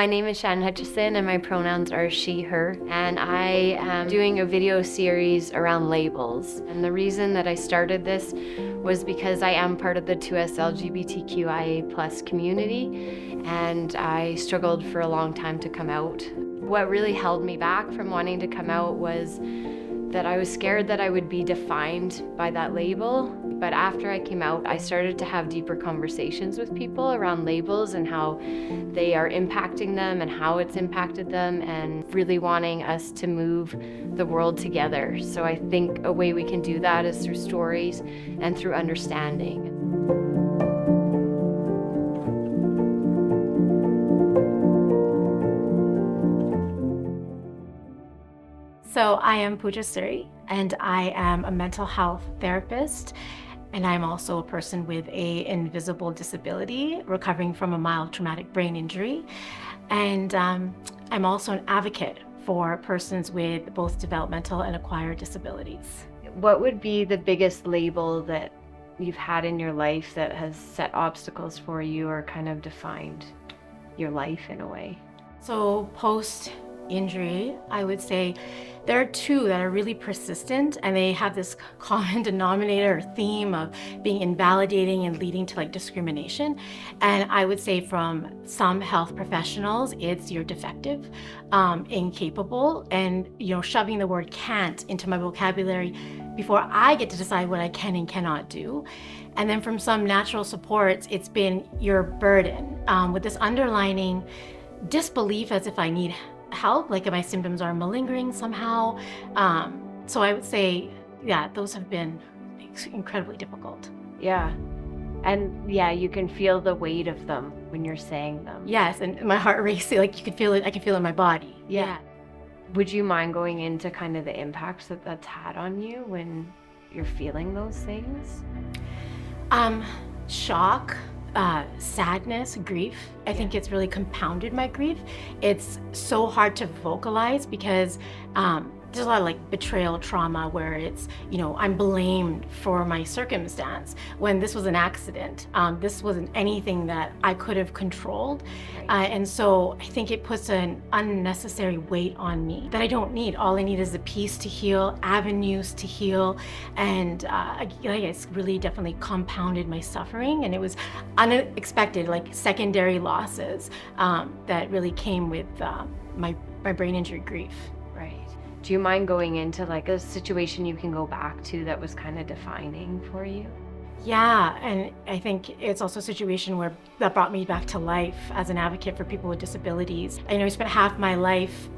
My name is Shannon Hutchison and my pronouns are she, her, and I am doing a video series around labels. And the reason that I started this was because I am part of the 2S LGBTQIA+ community, and I struggled for a long time to come out. What really held me back from wanting to come out was that I was scared that I would be defined by that label. But after I came out, I started to have deeper conversations with people around labels and how they are impacting them and how it's impacted them, and really wanting us to move the world together. So I think a way we can do that is through stories and through understanding. So I am Puja, and I am a mental health therapist, and I'm also a person with an invisible disability recovering from a mild traumatic brain injury. And I'm also an advocate for persons with both developmental and acquired disabilities. What would be the biggest label that you've had in your life that has set obstacles for you or kind of defined your life in a way? So post-injury, I would say there are two that are really persistent, and they have this common denominator or theme of being invalidating and leading to discrimination. And I would say from some health professionals, it's you're defective, incapable, and shoving the word can't into my vocabulary before I get to decide what I can and cannot do. And then from some natural supports, it's been your burden, with this underlining disbelief as if I need help, like if my symptoms are malingering somehow. So I would say, yeah, those have been incredibly difficult. Yeah. And yeah, you can feel the weight of them when you're saying them. Yes, and my heart racing, you can feel it, I can feel it in my body. Yeah. Would you mind going into kind of the impacts that that's had on you when you're feeling those things? Shock, sadness, grief. I think it's really compounded my grief. It's so hard to vocalize because there's a lot of betrayal trauma where it's, I'm blamed for my circumstance when this was an accident. This wasn't anything that I could have controlled. And so I think it puts an unnecessary weight on me that I don't need. All I need is a peace to heal, avenues to heal. And it's really definitely compounded my suffering. And it was unexpected, secondary losses that really came with my brain injury grief. Right. Do you mind going into a situation you can go back to that was kind of defining for you? Yeah, and I think it's also a situation that brought me back to life as an advocate for people with disabilities. I spent half my life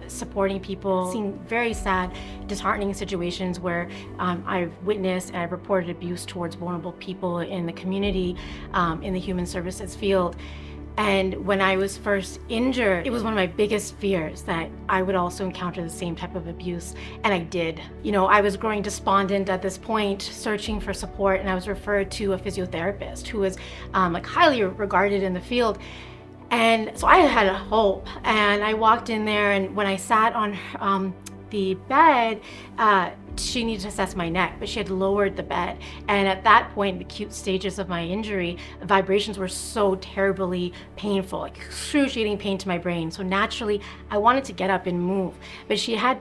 supporting people, seeing very sad, disheartening situations where I've witnessed and I've reported abuse towards vulnerable people in the community, in the human services field. And when I was first injured, it was one of my biggest fears that I would also encounter the same type of abuse, and I did. I was growing despondent at this point, searching for support, and I was referred to a physiotherapist who was highly regarded in the field. And so I had a hope, and I walked in there, and when I sat on the bed, she needed to assess my neck, but she had lowered the bed. And at that point, in the acute stages of my injury, the vibrations were so terribly painful, excruciating pain to my brain. So naturally, I wanted to get up and move, but she had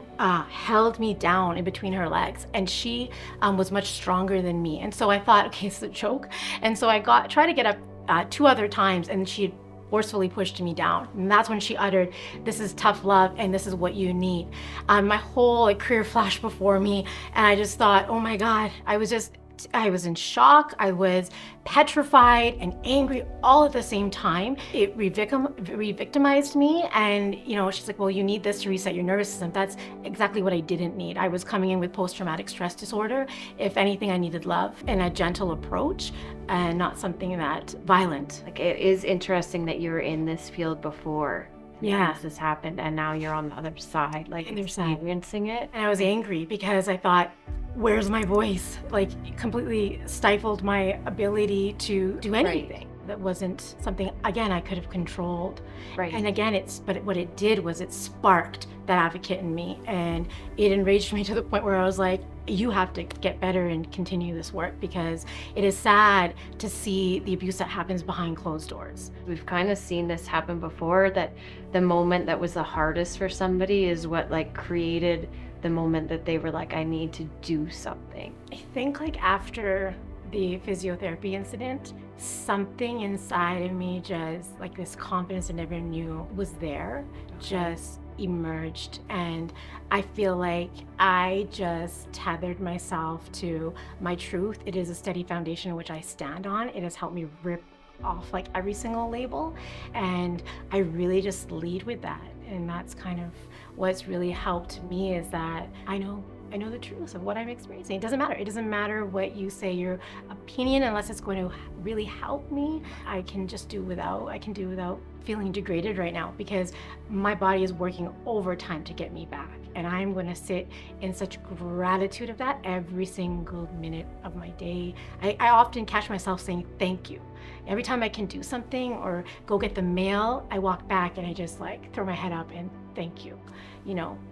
held me down in between her legs, and she was much stronger than me. And so I thought, okay, it's a joke. And so I tried to get up 2 other times, and she forcefully pushed me down. And that's when she uttered, "This is tough love and this is what you need." My whole career flashed before me, and I just thought, oh my God, I was in shock. I was petrified and angry all at the same time. It re-victimized me, and she's like, well, you need this to reset your nervous system. That's exactly what I didn't need. I was coming in with post-traumatic stress disorder. If anything, I needed love and a gentle approach, and not something that violent. It is interesting that you were in this field before. Yeah, this has happened, and now you're on the other side, experiencing it. And I was angry because I thought, where's my voice? It completely stifled my ability to do anything. Right. That wasn't something, again, I could have controlled. Right. And again, but what it did was it sparked that advocate in me, and it enraged me to the point where I was like, you have to get better and continue this work, because it is sad to see the abuse that happens behind closed doors. We've kind of seen this happen before, that the moment that was the hardest for somebody is what like created the moment that they were like, I need to do something. I think like after the physiotherapy incident, something inside of me, just like this confidence I never knew was there, just emerged. And I feel like I just tethered myself to my truth. It is a steady foundation which I stand on. It has helped me rip off like every single label, and I really just lead with that. And that's kind of what's really helped me, is that I know the truth of what I'm experiencing. It doesn't matter. It doesn't matter what you say, your opinion, unless it's going to really help me. I can do without feeling degraded right now, because my body is working overtime to get me back. And I'm going to sit in such gratitude of that every single minute of my day. I often catch myself saying thank you. Every time I can do something or go get the mail, I walk back and I just like throw my head up and thank you,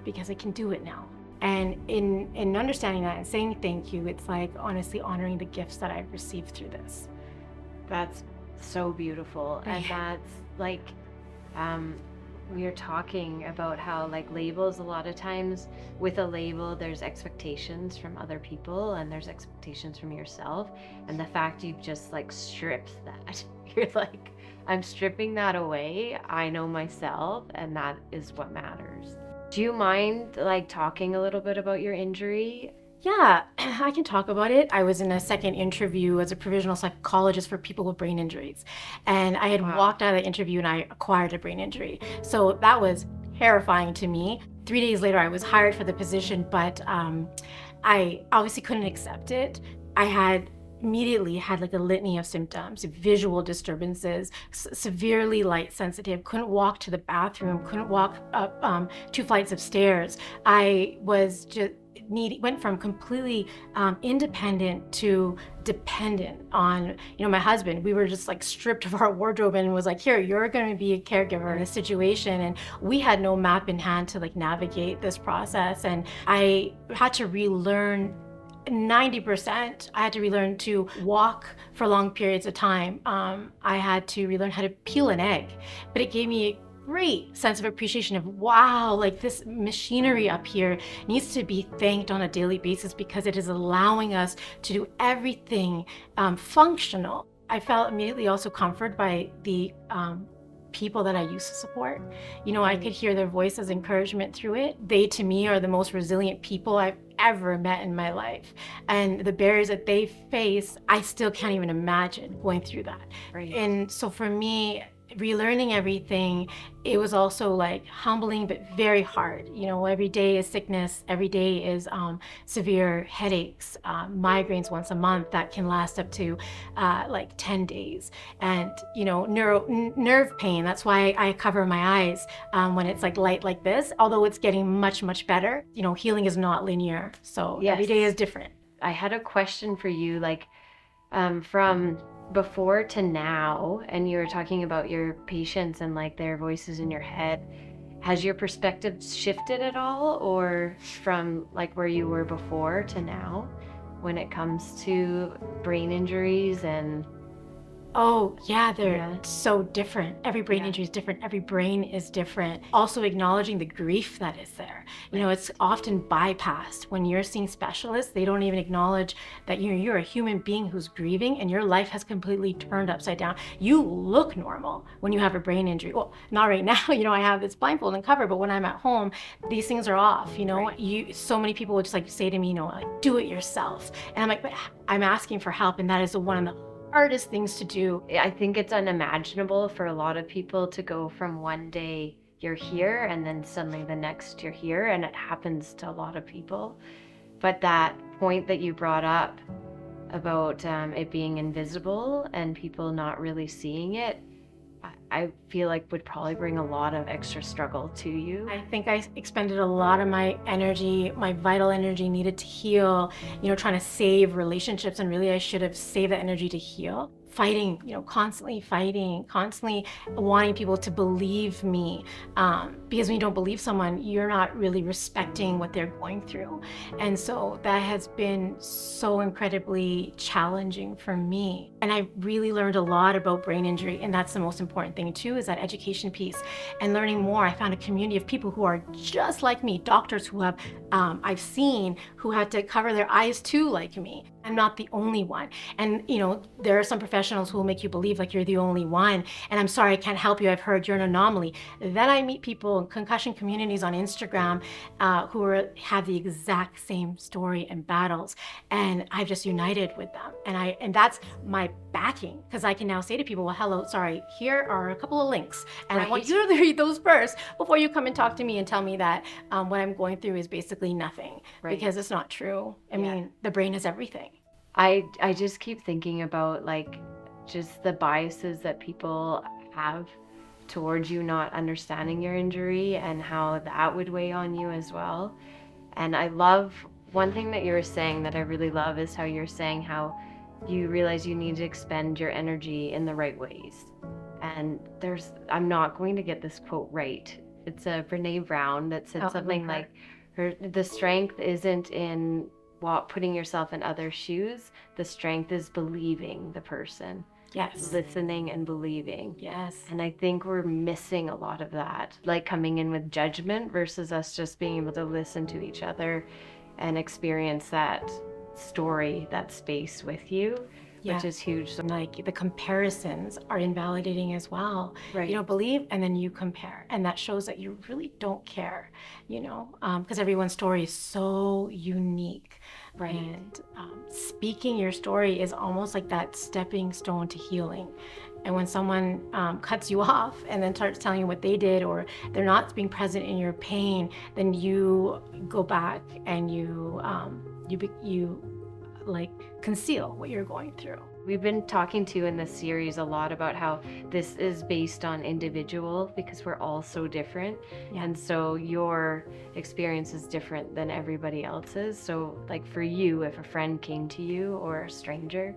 because I can do it now. And in understanding that and saying thank you, it's like honestly honoring the gifts that I've received through this. That's so beautiful. And that's like, we are talking about how like labels, a lot of times with a label, there's expectations from other people and there's expectations from yourself. And the fact you've just like stripped that, you're like, I'm stripping that away. I know myself, and that is what matters. Do you mind like talking a little bit about your injury? Yeah, I can talk about it. I was in a second interview as a provisional psychologist for people with brain injuries. And I had walked out of the interview and I acquired a brain injury. So that was terrifying to me. 3 days later, I was hired for the position, but I obviously couldn't accept it. I immediately had like a litany of symptoms: visual disturbances, severely light sensitive, couldn't walk to the bathroom, couldn't walk up 2 flights of stairs. I was just went from completely independent to dependent on my husband. We were just like stripped of our wardrobe and was like, here, you're going to be a caregiver in this situation. And we had no map in hand to like navigate this process. And I had to relearn 90%. I had to relearn to walk for long periods of time. I had to relearn how to peel an egg, but it gave me a great sense of appreciation of, wow, like this machinery up here needs to be thanked on a daily basis, because it is allowing us to do everything functional. I felt immediately also comforted by the people that I used to support. I could hear their voices, encouragement through it. They, to me, are the most resilient people I've ever met in my life. And the barriers that they face, I still can't even imagine going through that. Right. And so for me, relearning everything, it was also like humbling, but very hard. Every day is sickness. Every day is severe headaches, migraines once a month that can last up to like 10 days. And, nerve pain. That's why I cover my eyes when it's like light like this, although it's getting much, much better. Healing is not linear. So Yes. Every day is different. I had a question for you, like from before to now, and you were talking about your patients and like their voices in your head. Has your perspective shifted at all, or from like where you were before to now when it comes to brain injuries? And Oh, yeah, they're so different. Every brain injury is different. Every brain is different. Also acknowledging the grief that is there. It's often bypassed. When you're seeing specialists, they don't even acknowledge that you're a human being who's grieving and your life has completely turned upside down. You look normal when you have a brain injury. Well, not right now, I have this blindfold and cover, but when I'm at home, these things are off, Right. So many people would just like say to me, like, do it yourself. And I'm like, but I'm asking for help, and that is one of the hardest things to do. I think it's unimaginable for a lot of people to go from one day you're here and then suddenly the next you're here, and it happens to a lot of people. But that point that you brought up about it being invisible and people not really seeing it, I feel like would probably bring a lot of extra struggle to you. I think I expended a lot of my energy, my vital energy needed to heal, trying to save relationships, and really I should have saved that energy to heal. fighting, constantly fighting, constantly wanting people to believe me. Because when you don't believe someone, you're not really respecting what they're going through. And so that has been so incredibly challenging for me. And I really learned a lot about brain injury. And that's the most important thing too, is that education piece. And learning more, I found a community of people who are just like me, doctors who have, I've seen, who had to cover their eyes too, like me. I'm not the only one. And there are some professionals who will make you believe like you're the only one. And I'm sorry, I can't help you. I've heard you're an anomaly. Then I meet people in concussion communities on Instagram who have the exact same story and battles. And I've just united with them. And that's my backing, because I can now say to people, well, hello, sorry, here are a couple of links. And I want you to read those first before you come and talk to me and tell me that what I'm going through is basically nothing, because it's not true. I mean, the brain is everything. I just keep thinking about like just the biases that people have towards you not understanding your injury and how that would weigh on you as well. And I love one thing that you were saying that I really love is how you're saying how you realize you need to expend your energy in the right ways. And I'm not going to get this quote right. It's a Brene Brown that said something like the strength isn't in putting yourself in other shoes. The strength is believing the person. Yes. Listening and believing. Yes. And I think we're missing a lot of that, like coming in with judgment versus us just being able to listen to each other and experience that story, that space with you, which is huge. Like the comparisons are invalidating as well. Right. You don't believe and then you compare. And that shows that you really don't care, because everyone's story is so unique. Right. And speaking your story is almost like that stepping stone to healing. And when someone cuts you off and then starts telling you what they did, or they're not being present in your pain, then you go back and you like conceal what you're going through. We've been talking to in this series a lot about how this is based on individual, because we're all so different. And so your experience is different than everybody else's. So like for you, if a friend came to you or a stranger,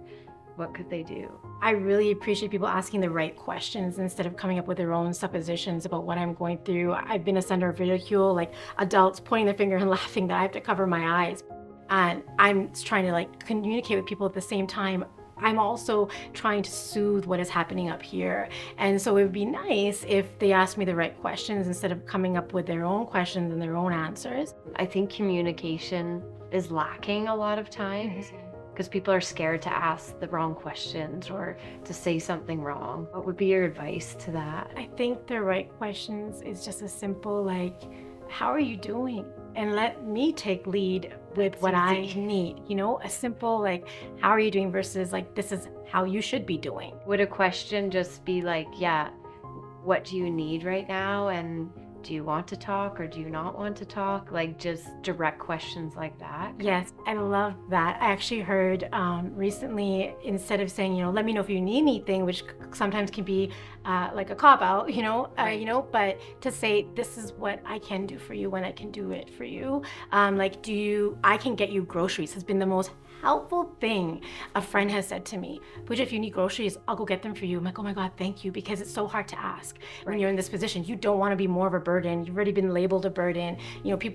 what could they do? I really appreciate people asking the right questions instead of coming up with their own suppositions about what I'm going through. I've been a center of ridicule, like adults pointing their finger and laughing that I have to cover my eyes. And I'm trying to like communicate with people at the same time. I'm also trying to soothe what is happening up here. And so it would be nice if they asked me the right questions instead of coming up with their own questions and their own answers. I think communication is lacking a lot of times because people are scared to ask the wrong questions or to say something wrong. What would be your advice to that? I think the right questions is just a simple like, how are you doing? And let me take lead with what I need, a simple like, how are you doing versus like, this is how you should be doing. Would a question just be like, yeah, what do you need right now? And do you want to talk or do you not want to talk? Like just direct questions like that. Yes, I love that. I actually heard recently, instead of saying, let me know if you need anything, which sometimes can be like a cop out, but to say, this is what I can do for you when I can do it for you. I can get you groceries has been the most helpful thing a friend has said to me. Puja, if you need groceries, I'll go get them for you. I'm like, oh my God, thank you, because it's so hard to ask when you're in this position. You don't want to be more of a burden. You've already been labeled a burden.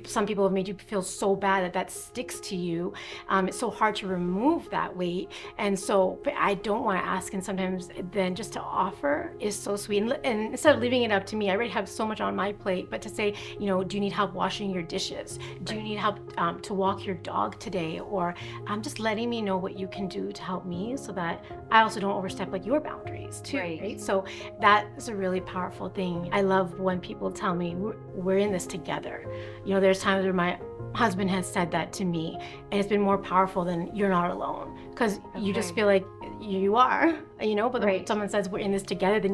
Some people have made you feel so bad that sticks to you. It's so hard to remove that weight. And so I don't want to ask. And sometimes then just to offer is so sweet. And instead of leaving it up to me, I already have so much on my plate, but to say, do you need help washing your dishes? Do you need help to walk your dog today? Or just letting me know what you can do to help me so that I also don't overstep like your boundaries too, right? So that is a really powerful thing. I love when people tell me we're in this together. There's times where my husband has said that to me, and it's been more powerful than you're not alone, because you just feel like you are, but when someone says we're in this together, then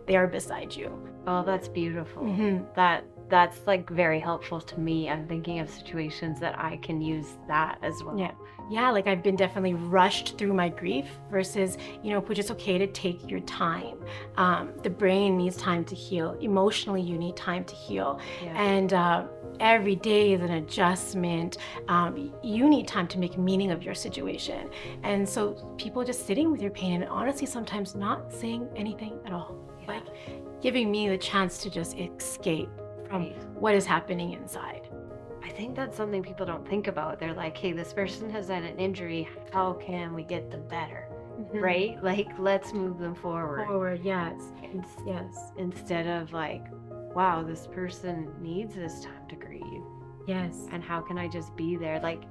they are beside you. Oh, that's beautiful. That that's like very helpful to me. I'm thinking of situations that I can use that as well. Yeah, like I've been definitely rushed through my grief versus, Puja, it's okay to take your time. The brain needs time to heal. Emotionally, you need time to heal. Yeah. And every day is an adjustment. You need time to make meaning of your situation. And so people just sitting with your pain and honestly sometimes not saying anything at all. Yeah. Like giving me the chance to just escape from what is happening inside. I think that's something people don't think about. They're like, hey, this person has had an injury. How can we get them better? Right? Like, let's move them forward. Yes. Yes. Instead of like, wow, this person needs this time to grieve. Yes. And how can I just be there? Like,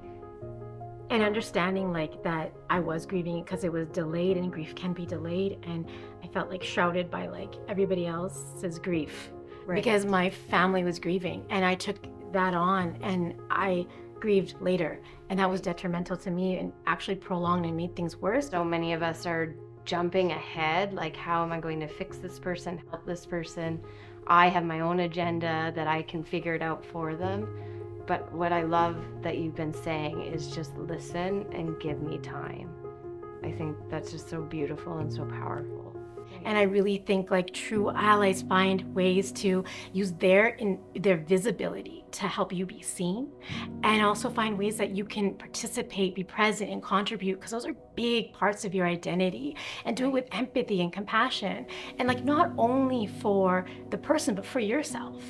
and understanding like that I was grieving because it was delayed, and grief can be delayed. And I felt like shrouded by like everybody else's grief. Right. Because my family was grieving and I took that on and I grieved later, and that was detrimental to me and actually prolonged and made things worse. So many of us are jumping ahead, like, how am I going to fix this person, help this person? I have my own agenda that I can figure it out for them. But what I love that you've been saying is just listen and give me time. I think that's just so beautiful and so powerful. And I really think like true allies find ways to use their visibility to help you be seen, and also find ways that you can participate, be present, and contribute, because those are big parts of your identity, and do it with empathy and compassion, and like not only for the person but for yourself.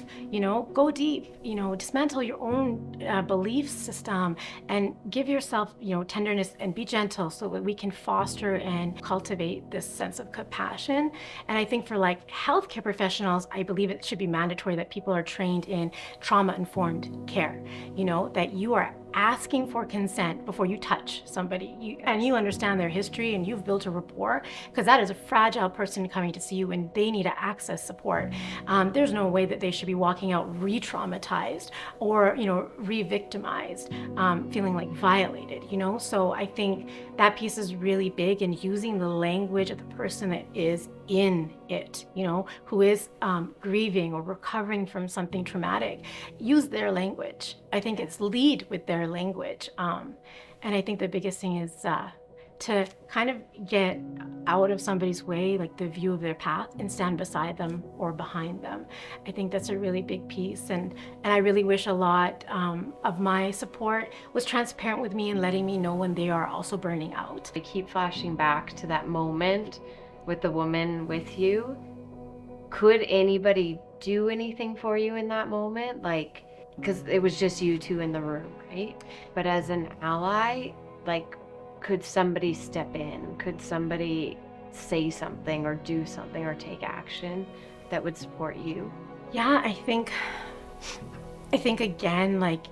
Go deep, dismantle your own belief system and give yourself tenderness, and be gentle so that we can foster and cultivate this sense of compassion. And I think for like healthcare professionals, I believe it should be mandatory that people are trained in trauma-informed care, that you are asking for consent before you touch somebody, and you understand their history and you've built a rapport, because that is a fragile person coming to see you and they need to access support. There's no way that they should be walking out re-traumatized or re-victimized, feeling like violated. So I think that piece is really big, in using the language of the person that is in it, who is grieving or recovering from something traumatic. Use their language. I think it's lead with their language. And I think the biggest thing is to kind of get out of somebody's way, like the view of their path, and stand beside them or behind them. I think that's a really big piece. And I really wish a lot of my support was transparent with me and letting me know when they are also burning out. I keep flashing back to that moment with the woman with you. Could anybody do anything for you in that moment? Like, because it was just you two in the room, right? But as an ally, like, could somebody step in? Could somebody say something or do something or take action that would support you? Yeah, I think again, like,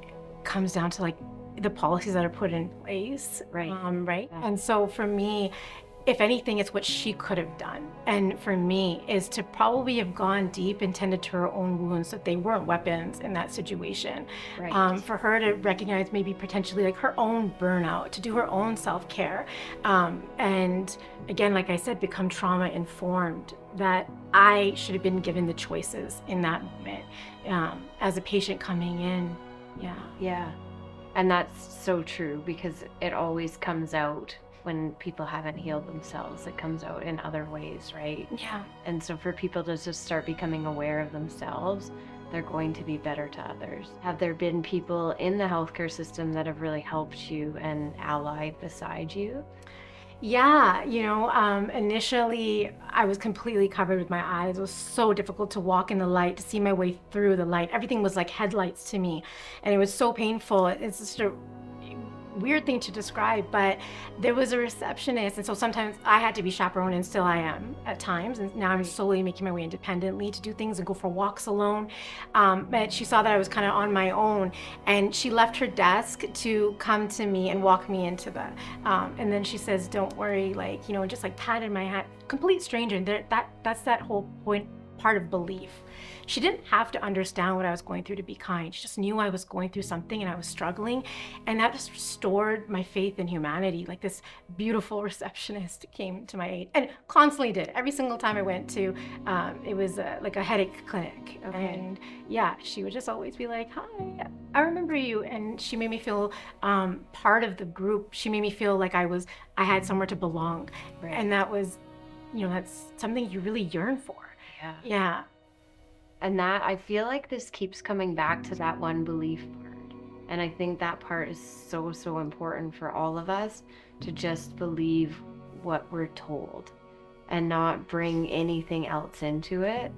comes down to like the policies that are put in place. Right. Right. Yeah. And so for me, if anything, it's what she could have done. And for me, is to probably have gone deep and tended to her own wounds, that they weren't weapons in that situation. Right. For her to recognize maybe potentially like her own burnout, to do her own self-care. And again, like I said, become trauma informed, that I should have been given the choices in that moment as a patient coming in. Yeah. Yeah. And that's so true, because it always comes out when people haven't healed themselves. It comes out in other ways, right? Yeah. And so for people to just start becoming aware of themselves, they're going to be better to others. Have there been people in the healthcare system that have really helped you and allied beside you? Yeah, initially I was completely covered with my eyes. It was so difficult to walk in the light, to see my way through the light. Everything was like headlights to me, and it was so painful. It's just a weird thing to describe, but there was a receptionist, and so sometimes I had to be chaperoned, and still I am at times, and now I'm slowly making my way independently to do things and go for walks alone. But she saw that I was kind of on my own, and she left her desk to come to me and walk me into the and then she says, don't worry, like, just like patted my hand, complete stranger. And that's that whole part of belief. She didn't have to understand what I was going through to be kind. She just knew I was going through something and I was struggling. And that just restored my faith in humanity. Like this beautiful receptionist came to my aid and constantly did. Every single time I went to, it was like a headache clinic. Okay. And yeah, she would just always be like, hi, I remember you. And she made me feel part of the group. She made me feel like I had somewhere to belong. Right. And that was, that's something you really yearn for. Yeah. Yeah. And that, I feel like this keeps coming back to that one belief part. And I think that part is so, so important for all of us to just believe what we're told and not bring anything else into it.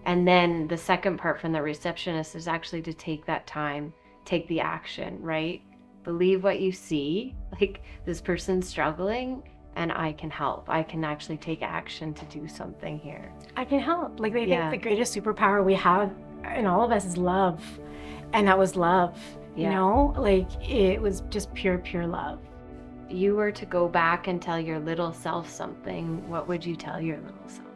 And then the second part from the receptionist is actually to take that time, take the action, right? Believe what you see, like this person's struggling and I can help. I can actually take action to do something here. I can help. Like they think the greatest superpower we have in all of us is love. And that was love, like it was just pure, pure love. You were to go back and tell your little self something, what would you tell your little self?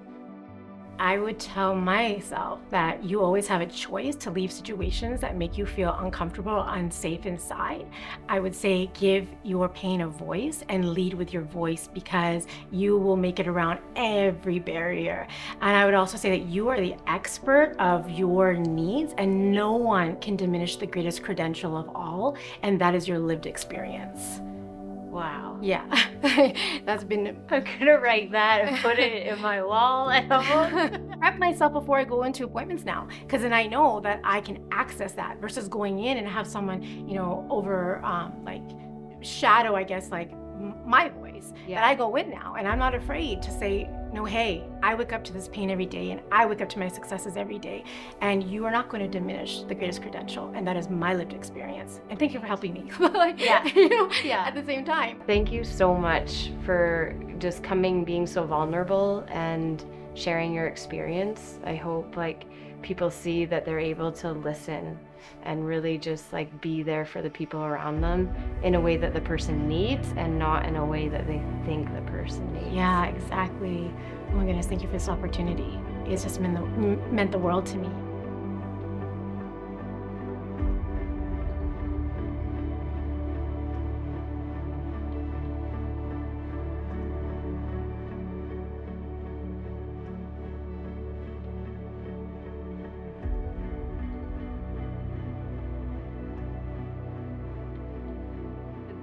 I would tell myself that you always have a choice to leave situations that make you feel uncomfortable, unsafe inside. I would say give your pain a voice and lead with your voice because you will make it around every barrier. And I would also say that you are the expert of your needs and no one can diminish the greatest credential of all, and that is your lived experience. Wow. Yeah, that's been. I'm gonna write that and put it in my wall at home. Prep myself before I go into appointments now, because then I know that I can access that versus going in and have someone, over like shadow, I guess, like my voice. That I go in now, and I'm not afraid to say, no, hey, I wake up to this pain every day, and I wake up to my successes every day, and you are not going to diminish the greatest credential, and that is my lived experience. And thank you for helping me. At the same time. Thank you so much for just being so vulnerable and sharing your experience. I hope people see that they're able to listen and really just be there for the people around them in a way that the person needs and not in a way that they think the person needs. Yeah, exactly. Oh my goodness, thank you for this opportunity. It's just meant the world to me.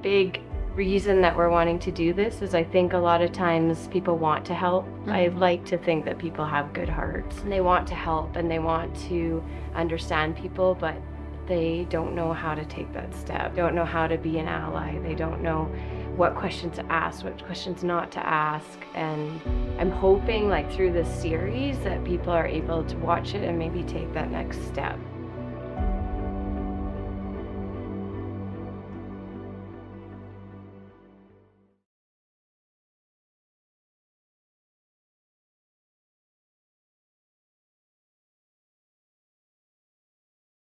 Big reason that we're wanting to do this is I think a lot of times people want to help. I like to think that people have good hearts and they want to help and they want to understand people, but they don't know how to take that step, don't know how to be an ally, they don't know what questions to ask, what questions not to ask. And I'm hoping through this series that people are able to watch it and maybe take that next step.